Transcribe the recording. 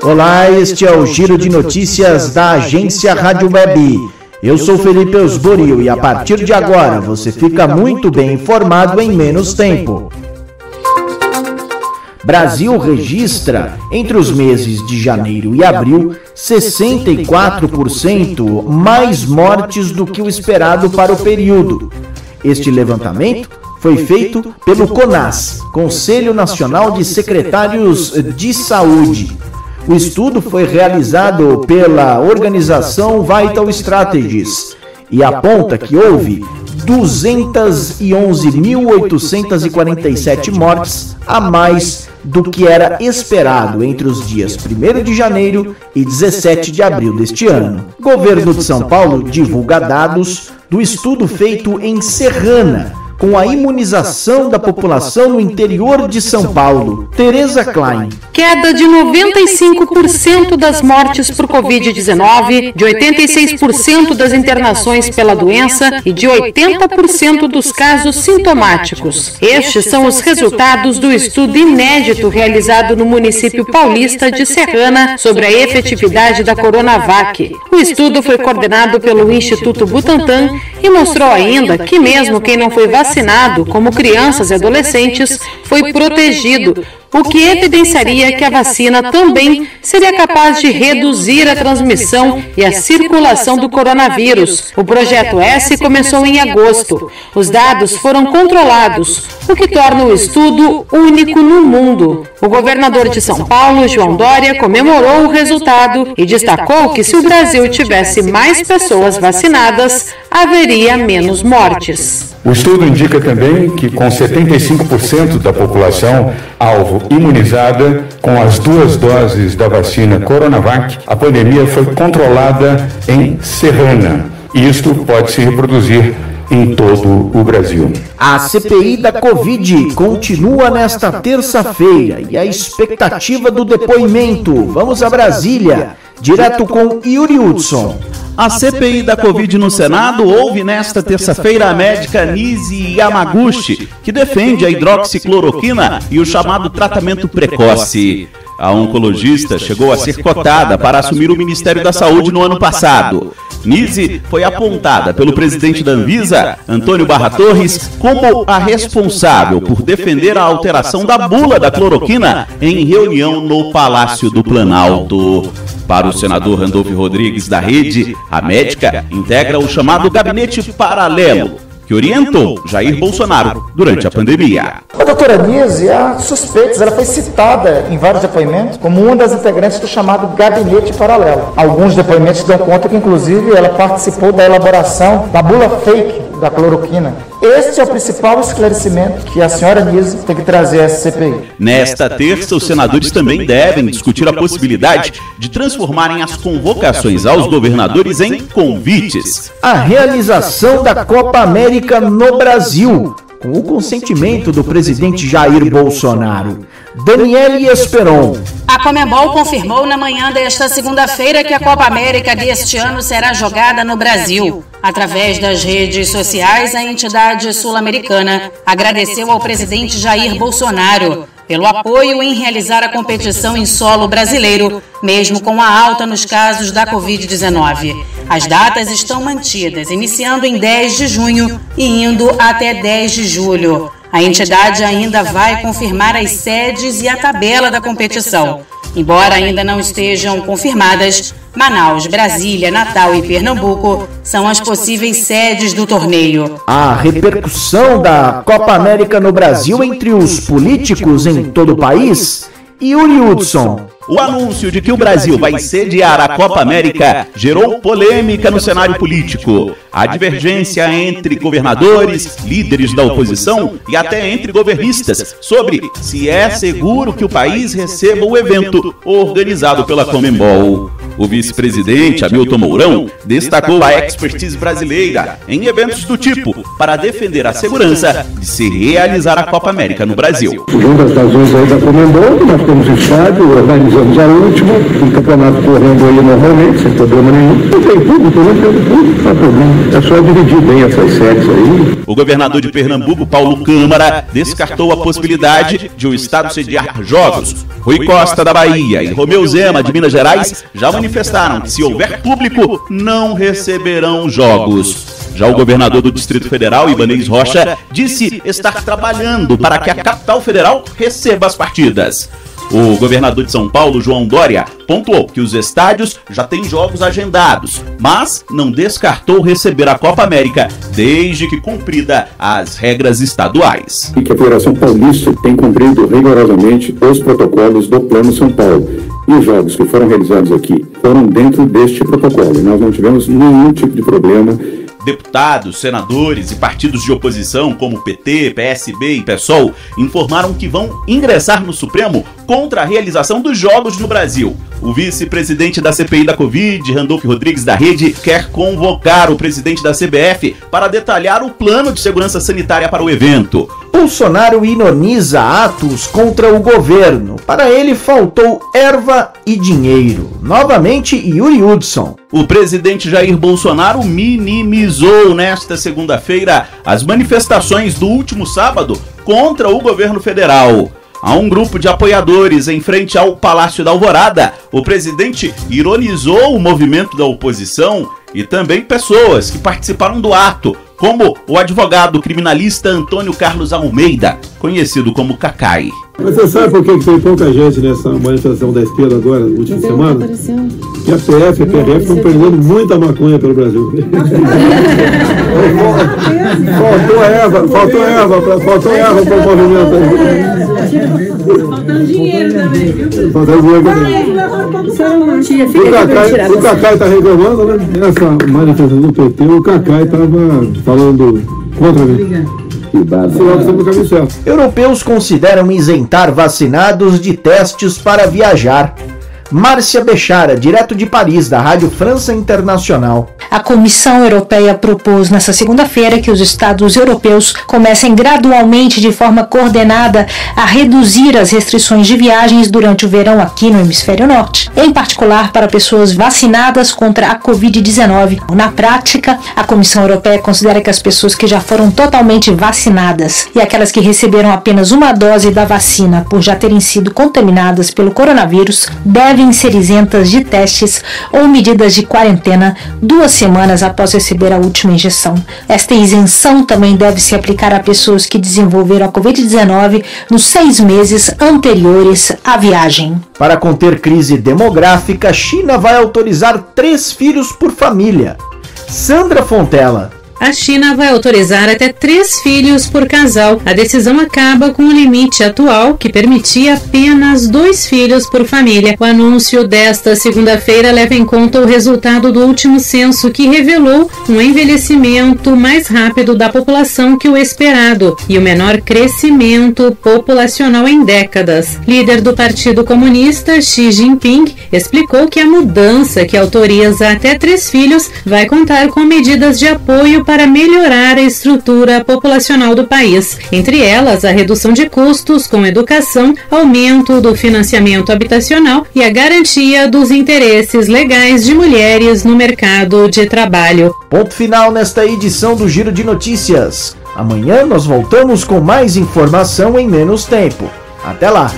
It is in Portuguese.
Olá, este é o Giro de Notícias da Agência Rádio Web. Eu sou Felipe Osborio e a partir de agora você fica muito bem informado em menos tempo. Brasil registra, entre os meses de janeiro e abril, 64% mais mortes do que o esperado para o período. Este levantamento foi feito pelo CONAS, Conselho Nacional de Secretários de Saúde. O estudo foi realizado pela organização Vital Strategies e aponta que houve 211.847 mortes a mais do que era esperado entre os dias 1º de janeiro e 17 de abril deste ano. O governo de São Paulo divulga dados do estudo feito em Serrana, com a imunização da população no interior de São Paulo. Tereza Klein. Queda de 95% das mortes por Covid-19, de 86% das internações pela doença e de 80% dos casos sintomáticos. Estes são os resultados do estudo inédito realizado no município paulista de Serrana sobre a efetividade da Coronavac. O estudo foi coordenado pelo Instituto Butantan e mostrou ainda que mesmo quem não foi vacinado, como crianças e adolescentes, foi protegido, o que evidenciaria que a vacina também seria capaz de reduzir a transmissão e a circulação do coronavírus. O Projeto S começou em agosto. Os dados foram controlados, o que torna o estudo único no mundo. O governador de São Paulo, João Dória, comemorou o resultado e destacou que se o Brasil tivesse mais pessoas vacinadas, haveria menos mortes. O estudo indica também que com 75% da população alvo imunizada com as 2 doses da vacina Coronavac, a pandemia foi controlada em Serrana. E isto pode se reproduzir em todo o Brasil. A CPI da Covid continua nesta terça-feira e a expectativa do depoimento. Vamos a Brasília, direto com Yuri Hudson. A CPI da Covid no Senado ouve nesta terça-feira a médica Nise Yamaguchi, que defende a hidroxicloroquina e o chamado tratamento precoce. A oncologista chegou a ser cotada para assumir o Ministério da Saúde no ano passado. Nise foi apontada pelo presidente da Anvisa, Antônio Barra Torres, como a responsável por defender a alteração da bula da cloroquina em reunião no Palácio do Planalto. Para o senador Randolfo Rodrigues da Rede, a médica integra o chamado Gabinete Paralelo, que orientou Jair Bolsonaro durante a pandemia. A doutora Nise, há suspeitos, ela foi citada em vários depoimentos como uma das integrantes do chamado Gabinete Paralelo. Alguns depoimentos dão conta que, inclusive, ela participou da elaboração da bula fake da cloroquina. Este é o principal esclarecimento que a senhora Nise tem que trazer a essa CPI. Nesta terça, os senadores também devem discutir a possibilidade de transformarem as convocações aos governadores em convites. A realização da Copa América no Brasil, com o consentimento do presidente Jair Bolsonaro. Daniele Esperon. A Conmebol confirmou na manhã desta segunda-feira que a Copa América deste ano será jogada no Brasil. Através das redes sociais, a entidade sul-americana agradeceu ao presidente Jair Bolsonaro pelo apoio em realizar a competição em solo brasileiro, mesmo com a alta nos casos da Covid-19. As datas estão mantidas, iniciando em 10 de junho e indo até 10 de julho. A entidade ainda vai confirmar as sedes e a tabela da competição. Embora ainda não estejam confirmadas, Manaus, Brasília, Natal e Pernambuco são as possíveis sedes do torneio. A repercussão da Copa América no Brasil entre os políticos em todo o país? Yuri Hudson. O anúncio de que o Brasil vai sediar a Copa América gerou polêmica no cenário político. A divergência entre governadores, líderes da oposição e até entre governistas sobre se é seguro que o país receba o evento organizado pela Conmebol. O vice-presidente Hamilton Mourão destacou a expertise brasileira em eventos do tipo para defender a segurança de se realizar a Copa América no Brasil. Uma das razões aí da Comembol, nós temos estádio, organizamos a última, o campeonato correndo aí normalmente, sem problema nenhum. Não tem público, não tem problema. É só dividir bem essas séries aí. O governador de Pernambuco, Paulo Câmara, descartou a possibilidade de o estado sediar jogos. Rui Costa, da Bahia, e Romeu Zema, de Minas Gerais, já manifestaram que, se houver público, não receberão jogos. Já o governador do Distrito Federal, Ibanez Rocha, disse estar trabalhando para que a capital federal receba as partidas. O governador de São Paulo, João Dória, pontuou que os estádios já têm jogos agendados, mas não descartou receber a Copa América desde que cumprida as regras estaduais. E que a Federação Paulista tem cumprido rigorosamente os protocolos do Plano São Paulo. E os jogos que foram realizados aqui foram dentro deste protocolo. Nós não tivemos nenhum tipo de problema. Deputados, senadores e partidos de oposição como PT, PSB e PSOL informaram que vão ingressar no Supremo contra a realização dos jogos no Brasil. O vice-presidente da CPI da Covid, Randolfo Rodrigues da Rede, quer convocar o presidente da CBF para detalhar o plano de segurança sanitária para o evento. Bolsonaro ironiza atos contra o governo. Para ele faltou erva e dinheiro. Novamente, Yuri Hudson. O presidente Jair Bolsonaro minimizou nesta segunda-feira as manifestações do último sábado contra o governo federal. Há um grupo de apoiadores em frente ao Palácio da Alvorada. O presidente ironizou o movimento da oposição e também pessoas que participaram do ato, como o advogado criminalista Antônio Carlos Almeida, conhecido como Cacai. Mas você sabe por que tem pouca gente nessa manifestação da esquerda agora, na última semana? Que a PF e a PRF estão perdendo muita maconha pelo Brasil. Faltou erva para o movimento. Faltando dinheiro também, viu? Faltando dinheiro também. O Cacai está reclamando, né? Nessa manifestação do PT, o Cacai estava falando contra mim. Europeus consideram isentar vacinados de testes para viajar. Márcia Bechara, direto de Paris, da Rádio França Internacional. A Comissão Europeia propôs nesta segunda-feira que os Estados europeus comecem gradualmente, de forma coordenada, a reduzir as restrições de viagens durante o verão aqui no Hemisfério Norte, em particular para pessoas vacinadas contra a Covid-19. Na prática, a Comissão Europeia considera que as pessoas que já foram totalmente vacinadas e aquelas que receberam apenas uma dose da vacina por já terem sido contaminadas pelo coronavírus devem ser isentas de testes ou medidas de quarentena 2 semanas após receber a última injeção. Esta isenção também deve se aplicar a pessoas que desenvolveram a Covid-19 nos 6 meses anteriores à viagem. Para conter crise demográfica, a China vai autorizar 3 filhos por família. Sandra Fontela. A China vai autorizar até 3 filhos por casal. A decisão acaba com o limite atual, que permitia apenas 2 filhos por família. O anúncio desta segunda-feira leva em conta o resultado do último censo, que revelou um envelhecimento mais rápido da população que o esperado e o menor crescimento populacional em décadas. Líder do Partido Comunista, Xi Jinping, explicou que a mudança, que autoriza até 3 filhos, vai contar com medidas de apoio para melhorar a estrutura populacional do país. Entre elas, a redução de custos com educação, aumento do financiamento habitacional e a garantia dos interesses legais de mulheres no mercado de trabalho. Ponto final nesta edição do Giro de Notícias. Amanhã nós voltamos com mais informação em menos tempo. Até lá!